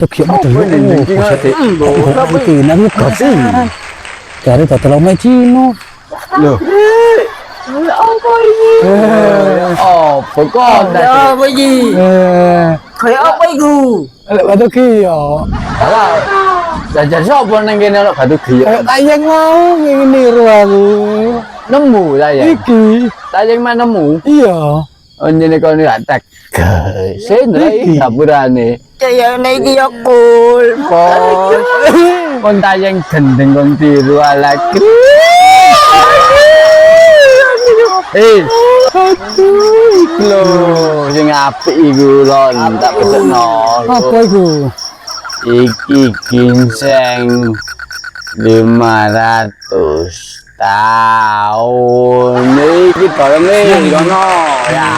Tukik mah dulu. Tapi kena ni kasih. Cari tak terlalu macam Loh. Apa ini? Oh, pokok dah. Apa ini? Kayak apa itu? Batu kia. Alah. Jajan siapa nang kene lho batu giok. Tayang mau ngene ro aku. Nemu tayang. Iki. Tayang mana nemu? Iya. Oh nyene kono atak. Sendrai dapurane. Kayak naik yakul. Pos. Kon tayang gendeng kon tiru ala. Aduh, iki lho sing apik iku lon tak pesekno. Apa iku? Iki ginseng 500 tahun iki bareng iki kono ya.